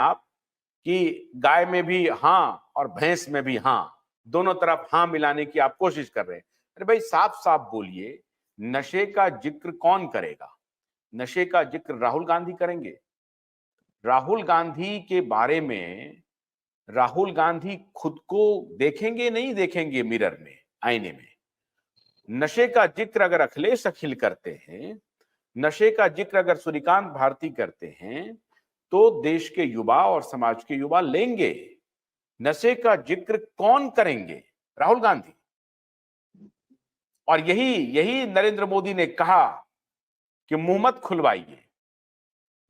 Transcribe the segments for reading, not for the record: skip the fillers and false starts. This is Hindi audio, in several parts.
आप कि गाय में भी हाँ और भैंस में भी हाँ, दोनों तरफ हाँ मिलाने की आप कोशिश कर रहे हैं। अरे भाई साफ साफ बोलिए, नशे का जिक्र कौन करेगा? नशे का जिक्र राहुल गांधी करेंगे? राहुल गांधी के बारे में राहुल गांधी खुद को देखेंगे नहीं देखेंगे मिरर में, आईने में? नशे का जिक्र अगर अखिलेश अखिल करते हैं, नशे का जिक्र अगर सूर्यकांत भारती करते हैं, तो देश के युवा और समाज के युवा लेंगे। नशे का जिक्र कौन करेंगे? राहुल गांधी। और यही यही नरेंद्र मोदी ने कहा कि मुंह मत खुलवाइए,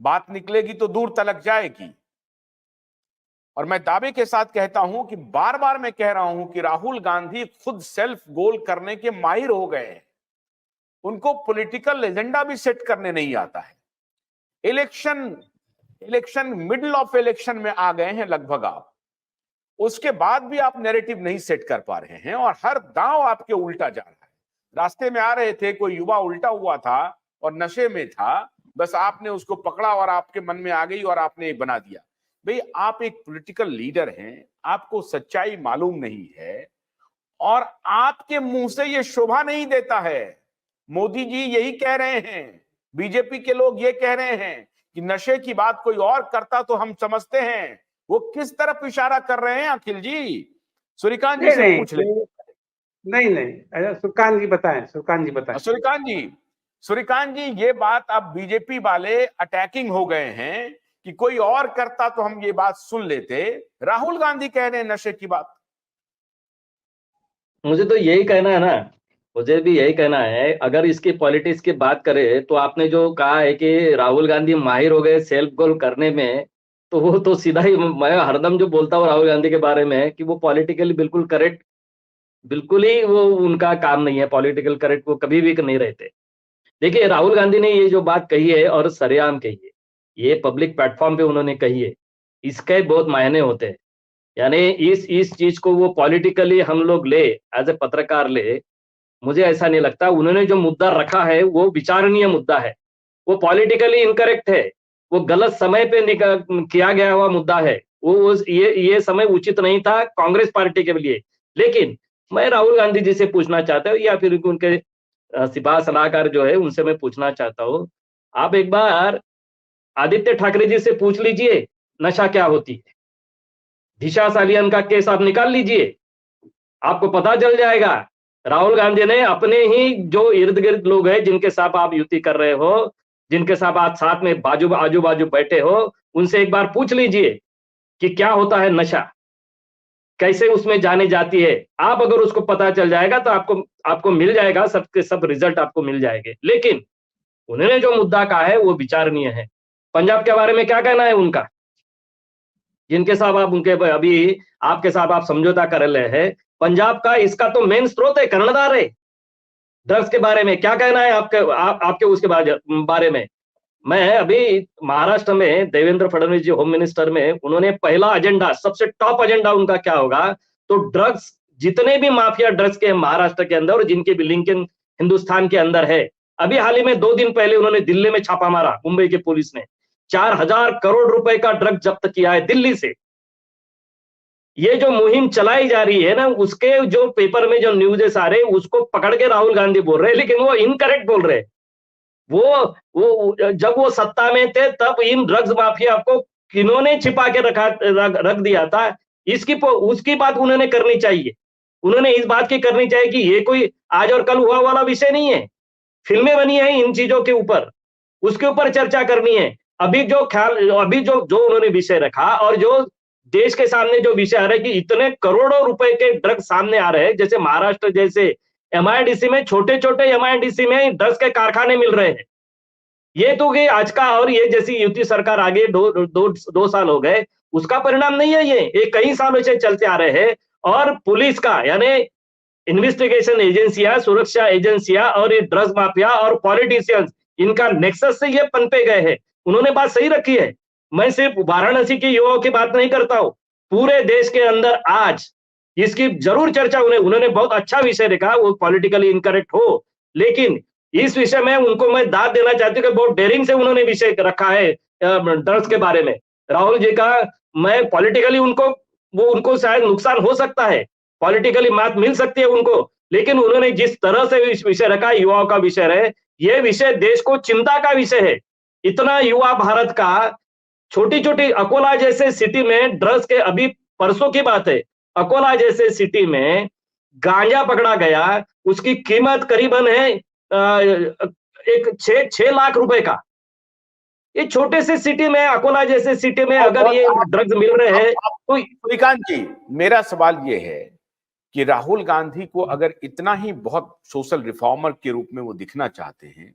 बात निकलेगी तो दूर तलक जाएगी। और मैं दावे के साथ कहता हूं कि बार बार मैं कह रहा हूं कि राहुल गांधी खुद सेल्फ गोल करने के माहिर हो गए हैं। उनको पॉलिटिकल एजेंडा भी सेट करने नहीं आता है। इलेक्शन मिडिल ऑफ इलेक्शन में आ गए हैं लगभग आप, उसके बाद भी आप नैरेटिव नहीं सेट कर पा रहे हैं और हर दांव आपके उल्टा जा रहा है। रास्ते में आ रहे थे, कोई युवा उल्टा हुआ था और नशे में था, बस आपने उसको पकड़ा और आपके मन में आ गई और आपने बना दिया। भाई आप एक पॉलिटिकल लीडर हैं, आपको सच्चाई मालूम नहीं है और आपके मुंह से यह शोभा नहीं देता है। मोदी जी यही कह रहे हैं, बीजेपी के लोग ये कह रहे हैं कि नशे की बात कोई और करता तो हम समझते हैं। वो किस तरफ इशारा कर रहे हैं अखिल जी? सूर्यकांत जी से पूछ ले। नहीं, सूर्यकांत जी बताएं, सूर्यकांत जी ये बात अब बीजेपी वाले अटैकिंग हो गए हैं कि कोई और करता तो हम ये बात सुन लेते। राहुल गांधी कह रहे हैं नशे की बात। मुझे तो यही कहना है ना, मुझे भी यही कहना है। अगर इसकी पॉलिटिक्स की बात करें तो आपने जो कहा है कि राहुल गांधी माहिर हो गए सेल्फ गोल करने में, तो वो तो सीधा ही, मैं हरदम जो बोलता हूँ राहुल गांधी के बारे में कि वो पॉलिटिकली बिल्कुल करेक्ट, बिल्कुल ही वो उनका काम नहीं है। पॉलिटिकल करेक्ट वो कभी भी नहीं रहते। देखिए राहुल गांधी ने ये जो बात कही है और सरेआम कही है, ये पब्लिक प्लेटफॉर्म पे उन्होंने कही है, इसके बहुत मायने होते हैं। यानी इस चीज को वो पॉलिटिकली हम लोग ले, एज ए पत्रकार ले, मुझे ऐसा नहीं लगता। उन्होंने जो मुद्दा रखा है वो विचारणीय मुद्दा है, वो पॉलिटिकली इनकरेक्ट है, वो गलत समय पे किया गया हुआ मुद्दा है। वो ये समय उचित नहीं था कांग्रेस पार्टी के लिए। लेकिन मैं राहुल गांधी जी से पूछना चाहता हूँ या फिर उनके सिपा सलाहकार जो है उनसे मैं पूछना चाहता हूँ, आप एक बार आदित्य ठाकरे जी से पूछ लीजिए नशा क्या होती है। दिशा सालियन का केस आप निकाल लीजिए, आपको पता चल जाएगा। राहुल गांधी ने अपने ही जो इर्द गिर्द लोग हैं जिनके साथ आप युति कर रहे हो, जिनके साथ आप साथ में आजू बाजू बैठे हो, उनसे एक बार पूछ लीजिए कि क्या होता है नशा, कैसे उसमें जाने जाती है। आप अगर उसको पता चल जाएगा तो आपको मिल जाएगा, सबके सब रिजल्ट आपको मिल जाएंगे। लेकिन उन्होंने जो मुद्दा कहा है वो विचारणीय है। पंजाब के बारे में क्या कहना है उनका, जिनके साथ आप उनके अभी आपके साथ आप समझौता कर रहे हैं, पंजाब का इसका तो मेन स्रोत है, कर्णधार है। ड्रग्स के बारे में क्या कहना है आपके उसके बारे में? मैं अभी महाराष्ट्र में देवेंद्र फडणवीस जी होम मिनिस्टर में, उन्होंने पहला एजेंडा, सबसे टॉप एजेंडा उनका क्या होगा, तो ड्रग्स, जितने भी माफिया ड्रग्स के महाराष्ट्र के अंदर और जिनके भी लिंकिंग हिंदुस्तान के अंदर है। अभी हाल ही में 2 दिन पहले उन्होंने दिल्ली में छापा मारा, मुंबई के पुलिस ने 4000 करोड़ रुपए का ड्रग जब्त किया है दिल्ली से। ये जो मुहिम चलाई जा रही है ना, उसके जो पेपर में जो न्यूज़ेस आ रहे उसको पकड़ के राहुल गांधी बोल रहे हैं, लेकिन वो इनकरेक्ट बोल रहे हैं। वो जब वो सत्ता में थे तब इन ड्रग्स माफिया को किन्होंने छिपा के रख दिया था, उसकी बात उन्होंने करनी चाहिए। उन्होंने इस बात की करनी चाहिए कि ये कोई आज और कल हुआ वाला विषय नहीं है। फिल्में बनी है इन चीजों के ऊपर, उसके ऊपर चर्चा करनी है। अभी जो उन्होंने विषय रखा और जो देश के सामने जो विषय आ रहा है कि इतने करोड़ों रुपए के ड्रग्स सामने आ रहे हैं, जैसे महाराष्ट्र जैसे एमआईडीसी में, छोटे एमआईडीसी में ड्रग्स के कारखाने मिल रहे हैं। ये तो कि आज का, और ये जैसी युति सरकार आगे 2 साल हो गए, उसका परिणाम नहीं है। ये कई सालों से चलते आ रहे हैं। और पुलिस का, यानी इन्वेस्टिगेशन एजेंसियां, सुरक्षा एजेंसियां और ये ड्रग्स माफिया और पॉलिटिशियंस, इनका नेक्सस से ये पनपे गए हैं। उन्होंने बात सही रखी है। मैं सिर्फ वाराणसी के युवाओं की बात नहीं करता हूं, पूरे देश के अंदर आज इसकी जरूर चर्चा उन्होंने बहुत अच्छा विषय रखा, वो पॉलिटिकली इनकरेक्ट हो, लेकिन इस विषय में उनको मैं दाद देना चाहती हूँ कि बहुत डेयरिंग से उन्होंने विषय रखा है ड्रग्स के बारे में। राहुल जी का, मैं पॉलिटिकली उनको शायद नुकसान हो सकता है, पॉलिटिकली मात मिल सकती है उनको, लेकिन उन्होंने जिस तरह से इस विषय रखा, युवाओं का विषय है, ये विषय देश को चिंता का विषय है। इतना युवा भारत का, छोटी छोटी अकोला जैसे सिटी में ड्रग्स के, अभी परसों की बात है, अकोला जैसे सिटी में गांजा पकड़ा गया, उसकी कीमत करीबन है एक 6 लाख रुपए का। ये छोटे से सिटी में, अकोला जैसे सिटी में अगर ये ड्रग्स मिल रहे हैं तो श्रीकांत जी, मेरा सवाल ये है कि राहुल गांधी को अगर इतना ही बहुत सोशल रिफॉर्मर के रूप में वो दिखना चाहते हैं,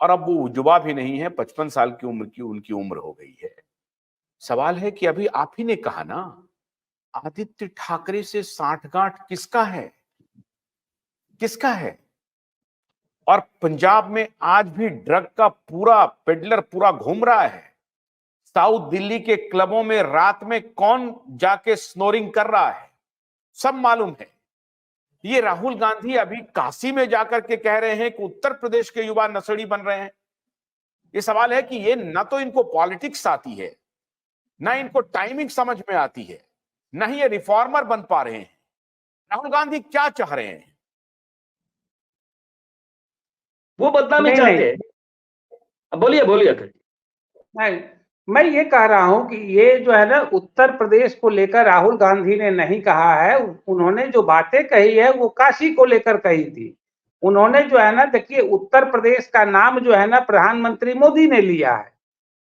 और अब वो युवा भी नहीं है, 55 साल की उम्र की उनकी उम्र हो गई है, सवाल है कि अभी आप ही ने कहा ना, आदित्य ठाकरे से साठगांठ किसका है, किसका है? और पंजाब में आज भी ड्रग का पूरा पेडलर पूरा घूम रहा है। साउथ दिल्ली के क्लबों में रात में कौन जाके स्नोरिंग कर रहा है, सब मालूम है। ये राहुल गांधी अभी काशी में जाकर के कह रहे हैं कि उत्तर प्रदेश के युवा नशेड़ी बन रहे हैं। ये सवाल है कि ये ना तो इनको पॉलिटिक्स आती है, ना इनको टाइमिंग समझ में आती है, ना ही ये रिफॉर्मर बन पा रहे हैं। राहुल गांधी क्या चाह रहे हैं? वो बदनामी नहीं चाहते नहीं हैं। बोलिए बोलिए नहीं, मैं ये कह रहा हूं कि ये जो है ना, उत्तर प्रदेश को लेकर राहुल गांधी ने नहीं कहा है। उन्होंने जो बातें कही है वो काशी को लेकर कही थी। उन्होंने जो है ना, देखिए, उत्तर प्रदेश का नाम जो है ना प्रधानमंत्री मोदी ने लिया है।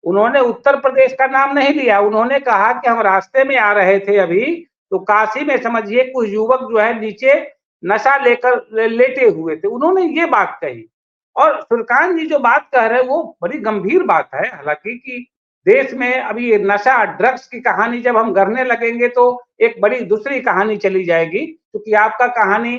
उन्होंने उत्तर प्रदेश का नाम नहीं लिया। उन्होंने कहा कि हम रास्ते में आ रहे थे अभी, तो काशी में समझिए कुछ युवक जो है नीचे नशा लेकर लेटे हुए थे, उन्होंने ये बात कही। और सुरकान जी जो बात कह रहे हैं वो बड़ी गंभीर बात है, हालांकि कि देश में अभी ये नशा ड्रग्स की कहानी जब हम करने लगेंगे तो एक बड़ी दूसरी कहानी चली जाएगी, क्योंकि आपका कहानी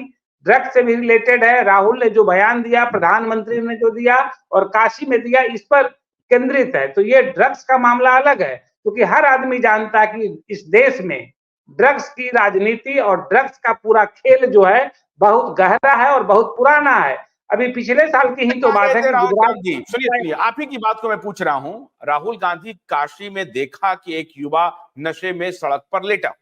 ड्रग्स से भी रिलेटेड है। राहुल ने जो बयान दिया, प्रधानमंत्री ने जो दिया और काशी में दिया, इस पर केंद्रित है। तो ये ड्रग्स का मामला अलग है, क्योंकि हर आदमी जानता है कि इस देश में ड्रग्स की राजनीति और ड्रग्स का पूरा खेल जो है बहुत गहरा है और बहुत पुराना है। अभी पिछले साल की ही तो बात है कि राहुल गुजरात, गांधी, सुनिए सुनिए, आप ही की बात को मैं पूछ रहा हूं। राहुल गांधी काशी में देखा कि एक युवा नशे में सड़क पर लेटा,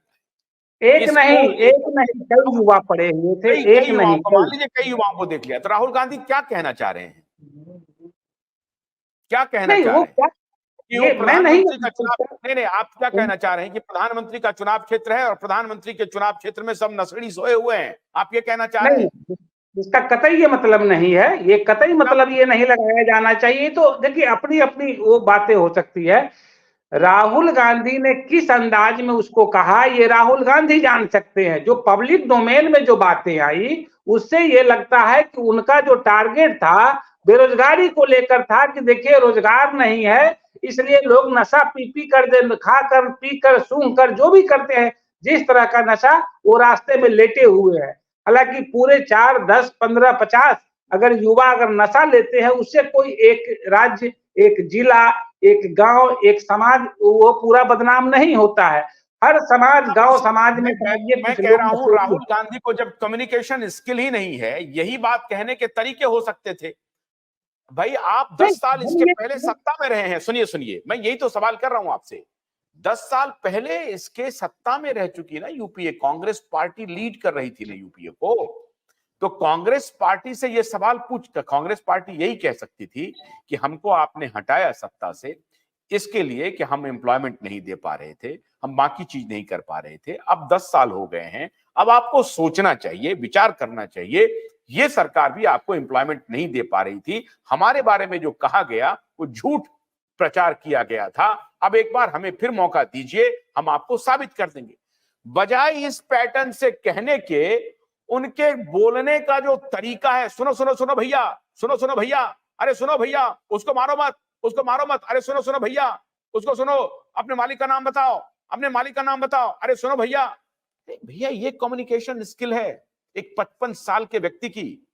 एक नहीं कई युवा पड़े हुए थे, एक युवाओं नहीं को, मान लीजिए कई युवाओं को देख लिया, तो राहुल गांधी क्या कहना चाह रहे हैं? क्या कहना नहीं चाह वो रहे हैं क्या, कि वो ये मैं नहीं प्रधानमंत्री का चुनाव, नहीं, आप क्या कहना चाह रहे हैं कि प्रधानमंत्री का चुनाव क्षेत्र है और प्रधानमंत्री के चुनाव क्षेत्र में सब नशेड़ी सोए हुए हैं, आप ये कहना चाह रहे हैं? नहीं, इसका कतई ये मतलब नहीं है, ये कतई मतलब ये नहीं लगाया जाना चाहिए। तो देखिए, अपनी अपनी वो बातें हो सकती है। राहुल गांधी ने किस अंदाज में उसको कहा, ये राहुल गांधी जान सकते हैं। जो पब्लिक डोमेन में जो बातें आई, उससे ये लगता है कि उनका जो टारगेट था बेरोजगारी को लेकर था, कि देखिए रोजगार नहीं है, इसलिए लोग नशा पी कर खाकर पी कर सूंघ कर जो भी करते हैं, जिस तरह का नशा, वो रास्ते में लेटे हुए हैं। हालांकि पूरे 4, 10, 15, 50 अगर युवा अगर नशा लेते हैं, उससे कोई एक राज्य, एक जिला, एक गांव, एक समाज वो पूरा बदनाम नहीं होता है। हर समाज, गांव समाज में मैं कह रहा हूं, राहुल गांधी को जब कम्युनिकेशन स्किल ही नहीं है, यही बात कहने के तरीके हो सकते थे। भाई आप 10 साल इसके पहले सत्ता में रहे हैं, सुनिए सुनिए, मैं यही तो सवाल कर रहा हूं आपसे। 10 साल पहले इसके सत्ता में रह चुकी ना यूपीए, कांग्रेस पार्टी लीड कर रही थी ना यूपीए को, तो कांग्रेस पार्टी से यह सवाल पूछकर कांग्रेस पार्टी यही कह सकती थी कि हमको आपने हटाया सत्ता से इसके लिए कि हम एम्प्लॉयमेंट नहीं दे पा रहे थे, हम बाकी चीज नहीं कर पा रहे थे। अब 10 साल हो गए हैं, अब आपको सोचना चाहिए, विचार करना चाहिए। ये सरकार भी आपको एम्प्लॉयमेंट नहीं दे पा रही थी, हमारे बारे में जो कहा गया वो झूठ प्रचार किया गया था, अब एक बार हमें फिर मौका दीजिए, हम आपको साबित कर देंगे। बजाय इस पैटर्न से कहने के, उनके बोलने का जो तरीका है, सुनो सुनो सुनो भैया, सुनो सुनो भैया, अरे सुनो भैया, उसको मारो मत, उसको मारो मत, अरे सुनो सुनो भैया, उसको सुनो, अपने मालिक का नाम बताओ, अपने मालिक का नाम बताओ, अरे सुनो भैया। भैया ये कम्युनिकेशन स्किल है एक 55 साल के व्यक्ति की,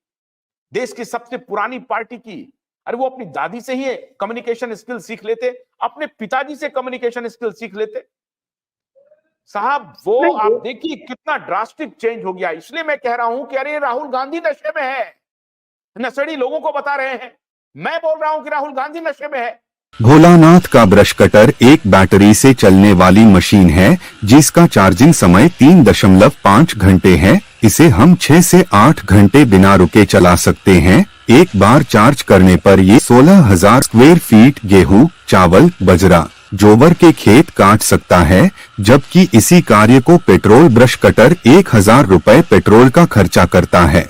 देश की सबसे पुरानी पार्टी की। अरे वो अपनी दादी से ही कम्युनिकेशन स्किल सीख लेते, अपने पिताजी से कम्युनिकेशन स्किल सीख लेते साहब। वो आप देखिए कितना ड्रास्टिक चेंज हो गया। इसलिए मैं कह रहा हूं कि अरे राहुल गांधी नशे में है, नशेड़ी लोगों को बता रहे हैं। मैं बोल रहा हूं कि राहुल गांधी नशे में है, भोलानाथ का ब्रश कटर एक बैटरी से चलने वाली मशीन है जिसका चार्जिंग समय 3.5 घंटे है। इसे हम 6 से 8 घंटे बिना रुके चला सकते हैं। एक बार चार्ज करने पर ये 16,000 स्क्वायर फीट गेहूं, चावल, बजरा, जोवर के खेत काट सकता है, जबकि इसी कार्य को पेट्रोल ब्रश कटर 1,000 रुपए पेट्रोल का खर्चा करता है।